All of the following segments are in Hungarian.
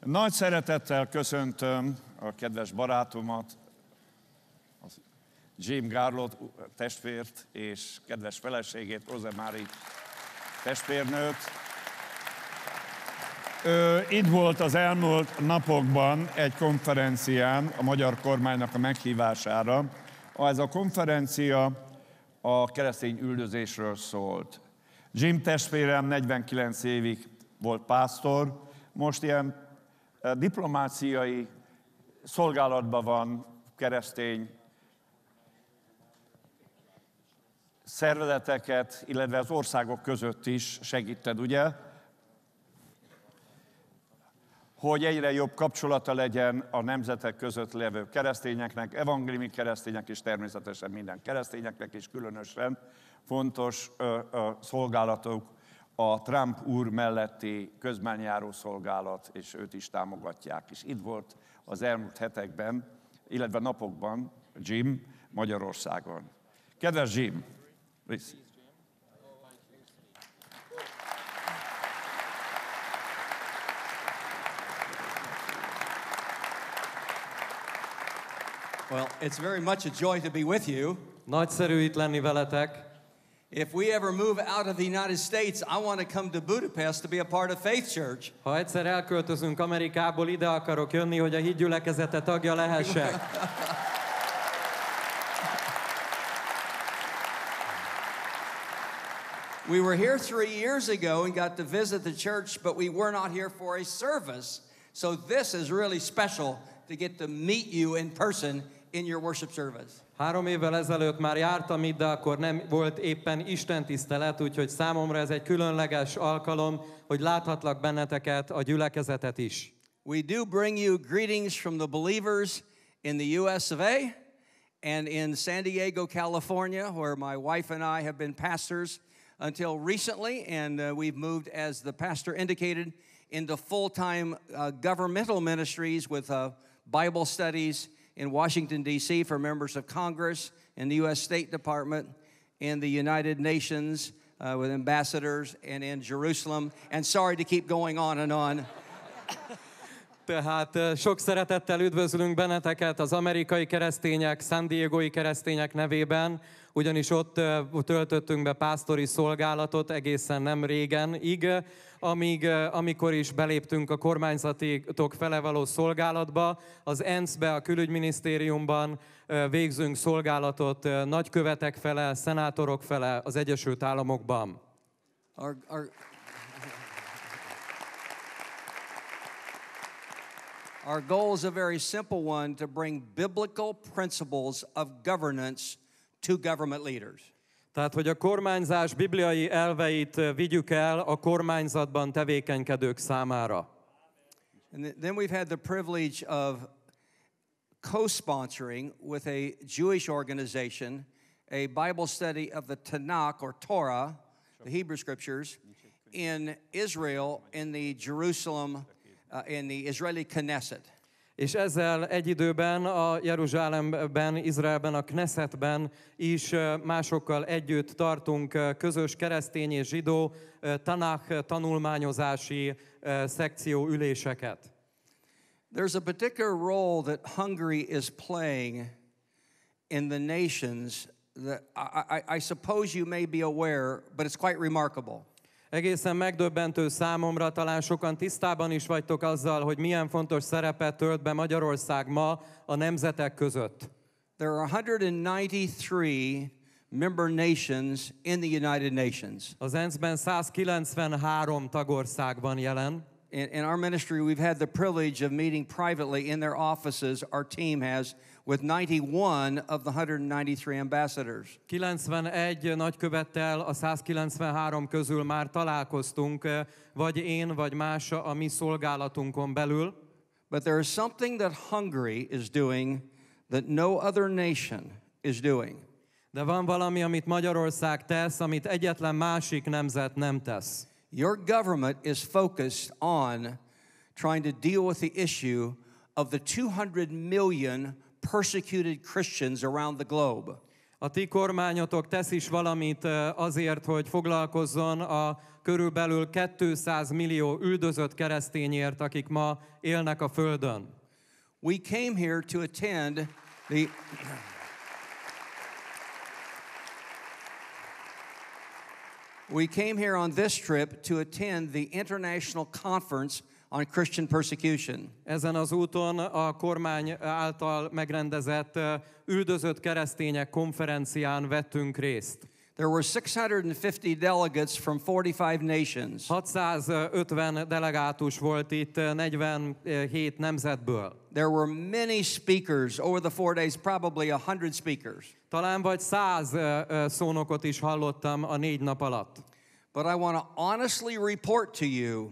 Nagy szeretettel köszöntöm a kedves barátomat, Jim Garlow testvért és kedves feleségét, Rosemary testvérnőt. Itt volt az elmúlt napokban egy konferencián a magyar kormánynak a meghívására. Ez a konferencia a keresztény üldözésről szólt. Jim testvérem 49 évig volt pásztor, most ilyen diplomáciai szolgálatban van, keresztény szervezeteket, illetve az országok között is segíted, ugye? Hogy egyre jobb kapcsolata legyen a nemzetek között levő keresztényeknek, evangéliumi keresztények és természetesen minden keresztényeknek is különösen fontos szolgálatok, a Trump úr melletti közbenjáró szolgálat, és őt is támogatják. És itt volt az elmúlt hetekben, illetve napokban Jim Magyarországon. Kedves Jim! Please. Well, it's very much a joy to be with you. Nagyszerű itt lenni veletek. If we ever move out of the United States, I want to come to Budapest to be a part of Faith Church. Ha egyszer elköltözünk Amerikából, ide akarok jönni, hogy a Hit Gyülekezete tagja lehessek. We were here 3 years ago and got to visit the church, but we were not here for a service. So this is really special to get to meet you in person in your worship service. 3 évvel ezelőtt már jártam itt, de akkor nem volt éppen istentisztelet, úgyhogy számomra ez egy különleges alkalom, hogy láthatlak benneteket, a gyülekezetet is. We do bring you greetings from the believers in the US of A and in San Diego, California, where my wife and I have been pastors until recently, and we've moved, as the pastor indicated, into full-time governmental ministries with Bible studies in Washington, D.C. for members of Congress, in the U.S. State Department, in the United Nations with ambassadors, and in Jerusalem. And sorry to keep going on and on. Tehát sok szeretettel üdvözlünk benneteket az amerikai keresztények, San Diegói keresztények nevében, ugyanis ott töltöttünk be pásztori szolgálatot egészen nem régenig, amikor is beléptünk a kormányzatok fele való szolgálatba. Az ENSZ-be, a külügyminisztériumban végzünk szolgálatot nagykövetek fele, szenátorok fele az Egyesült Államokban. Our goal is a very simple one, to bring biblical principles of governance to government leaders. Tehát, hogy a kormányzás bibliai elveit vigyük el a kormányzatban tevékenykedők számára. And then we've had the privilege of co-sponsoring with a Jewish organization a Bible study of the Tanakh or Torah, the Hebrew Scriptures, in Israel, in the Jerusalem, in the Israeli Knesset. És ezzel egy időben a Jeruzsálemben, Izraelben, a Knessetben is másokkal együtt tartunk közös keresztény és zsidó Tanakh tanulmányozási szekció üléseket. There's a particular role that Hungary is playing in the nations that I suppose you may be aware, but it's quite remarkable. Egészen megdöbbentő számomra, talán sokan tisztában is vagytok azzal, hogy milyen fontos szerepet tölt be Magyarország ma a nemzetek között. There are 193 member nations in the United Nations. Az ENSZ-ben 193 tagország van jelen. In our ministry, we've had the privilege of meeting privately in their offices, our team has, with 91 of the 193 ambassadors. 91 nagykövettel a 193 közül már találkoztunk, vagy én, vagy más a mi szolgálatunkon belül. But there is something that Hungary is doing that no other nation is doing. De van valami, amit Magyarország tesz, amit egyetlen másik nemzet nem tesz. Your government is focused on trying to deal with the issue of the 200 million persecuted Christians around the globe. A ti kormányotok tesz is valamit azért, hogy foglalkozzon a körülbelül 200 millió üldözött keresztényért, akik ma élnek a Földön. We came here to attend the We came here on this trip to attend the International Conference on Christian Persecution. Ezen az úton a kormány által megrendezett üldözött keresztények konferencián vettünk részt. There were 650 delegates from 45 nations. 650 delegátus volt itt 47 nemzetből. There were many speakers over the 4 days, probably 100 speakers. Talán vagy 100 szónokot is hallottam a 4 nap alatt. But I want to honestly report to you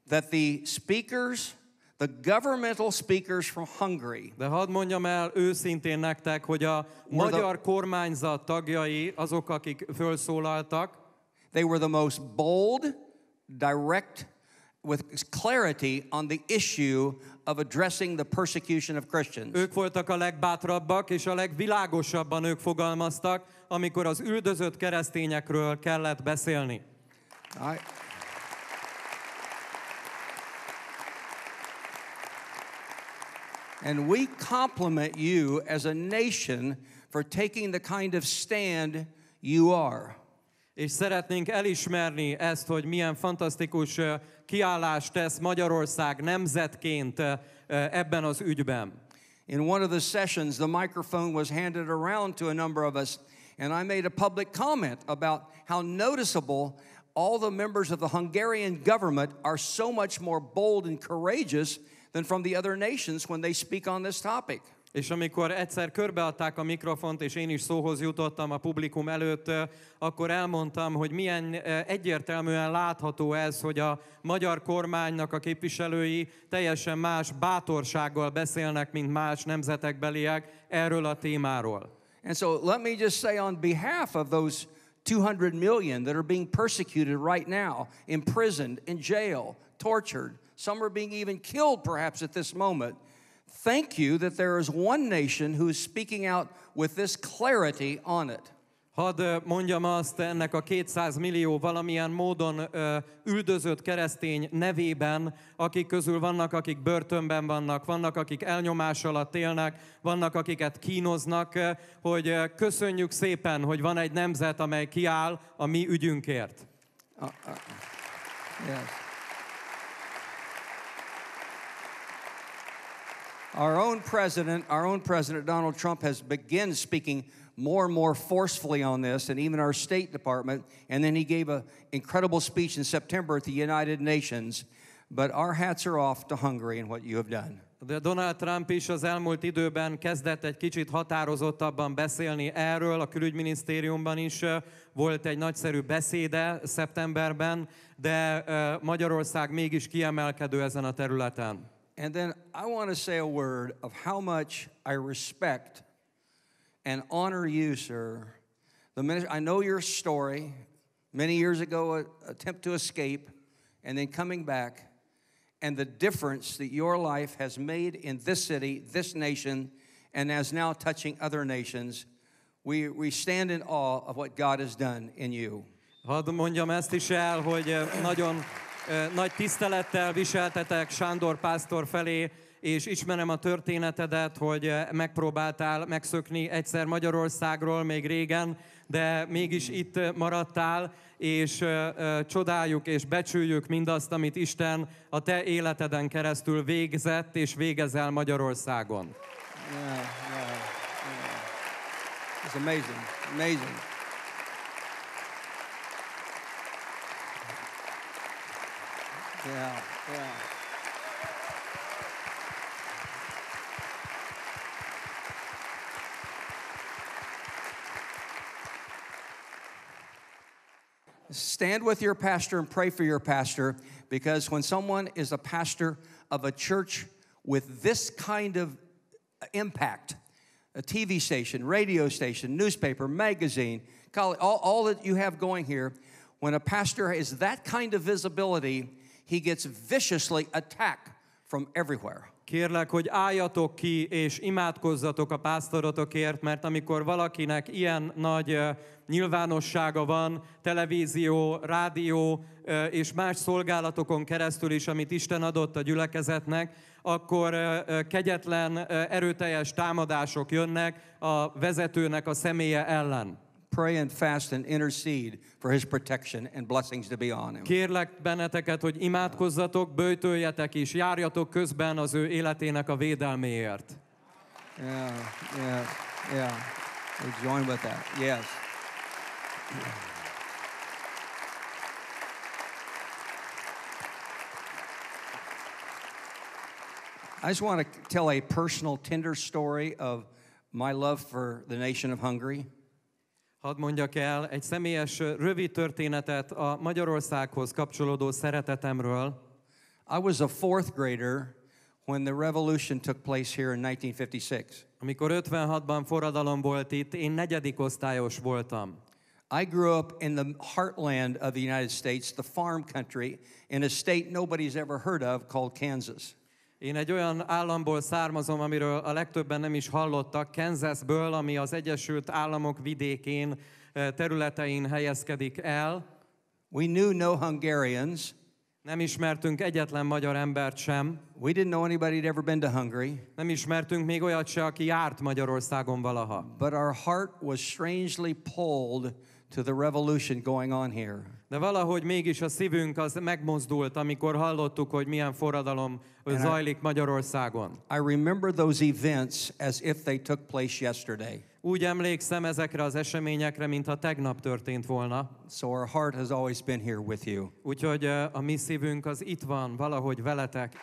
that the speakers, the governmental speakers from Hungary, de hadd mondjam el őszintén nektek, hogy a magyar kormányzat tagjai, azok, akik felszólaltak, they were the most bold, direct, with clarity on the issue of addressing the persecution of Christians. Ők voltak a legbátrabbak, és a legvilágosabban ők fogalmaztak, amikor az üldözött keresztényekről kellett beszélni. And we compliment you as a nation for taking the kind of stand you are. És szeretnénk elismerni ezt, hogy milyen fantasztikus kiállást tesz Magyarország nemzetként ebben az ügyben. In one of the sessions, the microphone was handed around to a number of us, and I made a public comment about how noticeable all the members of the Hungarian government are so much more bold and courageous than from the other nations when they speak on this topic. És amikor egyszer körbeadták a mikrofont, és én is szóhoz jutottam a publikum előtt, akkor elmondtam, hogy milyen egyértelműen látható ez, hogy a magyar kormánynak a képviselői teljesen más bátorsággal beszélnek, mint más nemzetekbeliek erről a témáról. And so let me just say on behalf of those 200 million that are being persecuted right now, imprisoned, in jail, tortured, some are being even killed perhaps at this moment. Thank you that there is one nation who is speaking out with this clarity on it. Hadd mondjam azt ennek a 200 millió valamilyen módon üldözött keresztény nevében, akik közül vannak, akik börtönben vannak, vannak, akik elnyomás alatt élnek, vannak, akiket kínoznak, hogy köszönjük szépen, hogy van egy nemzet, amely kiáll a mi ügyünkért. Yes. Our own president, Donald Trump, has begun speaking more and more forcefully on this, and even our State Department, and then he gave an incredible speech in September at the United Nations. But our hats are off to Hungary and what you have done. De Donald Trump is az elmúlt időben kezdett egy kicsit határozottabban beszélni erről, a külügyminisztériumban is volt egy nagyszerű beszéde szeptemberben, de Magyarország mégis kiemelkedő ezen a területen. And then I want to say a word of how much I respect and honor you, sir. I know your story. Many years ago, an attempt to escape, and then coming back, and the difference that your life has made in this city, this nation, and as now touching other nations. We stand in awe of what God has done in you. Hadd mondjam ezt is el, hogy nagyon nagy tisztelettel viseltetek Sándor pásztor felé, és ismerem a történetedet, hogy megpróbáltál megszökni egyszer Magyarországról még régen, de mégis itt maradtál, és csodáljuk és becsüljük mindazt, amit Isten a te életeden keresztül végzett és végezel Magyarországon. Yeah. It's amazing, amazing. Yeah. Stand with your pastor and pray for your pastor, because when someone is a pastor of a church with this kind of impact, a TV station, radio station, newspaper, magazine, college, all that you have going here, when a pastor has that kind of visibility, he gets viciously attacked from everywhere. Kérlek, hogy álljatok ki és imádkozzatok a pásztorotokért, mert amikor valakinek ilyen nagy nyilvánossága van, televízió, rádió és más szolgálatokon keresztül is, amit Isten adott a gyülekezetnek, akkor kegyetlen, erőteljes támadások jönnek a vezetőnek a személye ellen. Pray and fast and intercede for his protection and blessings to be on him. Kérlek benneteket, hogy imádkozzatok, böjtöljetek és járjatok közben az ő életének a védelméért. Yeah. We join with that. Yes. I just want to tell a personal, tender story of my love for the nation of Hungary. Hadd mondjak el egy személyes, rövid történetet a Magyarországhoz kapcsolódó szeretetemről. I was a fourth grader when the revolution took place here in 1956. Amikor 56-ban forradalom volt itt, én negyedik osztályos voltam. I grew up in the heartland of the United States, the farm country, in a state nobody's ever heard of called Kansas. Én egy olyan államból származom, amiről a legtöbben nem is hallottak, Kansasből, ami az Egyesült Államok vidékén, területein helyezkedik el. We knew no Hungarians. Nem ismertünk egyetlen magyar embert sem. We didn't know anybody who'd ever been to Hungary. Nem ismertünk még olyat se, aki járt Magyarországon valaha. But our heart was strangely pulled to the revolution going on here. De valahogy mégis a szívünk az megmozdult, amikor hallottuk, hogy milyen forradalom zajlik Magyarországon. I remember those events as if they took place yesterday. Úgy emlékszem ezekre az eseményekre, mintha tegnap történt volna. So our heart has always been here with you. Úgyhogy a mi szívünk az itt van, valahogy veletek.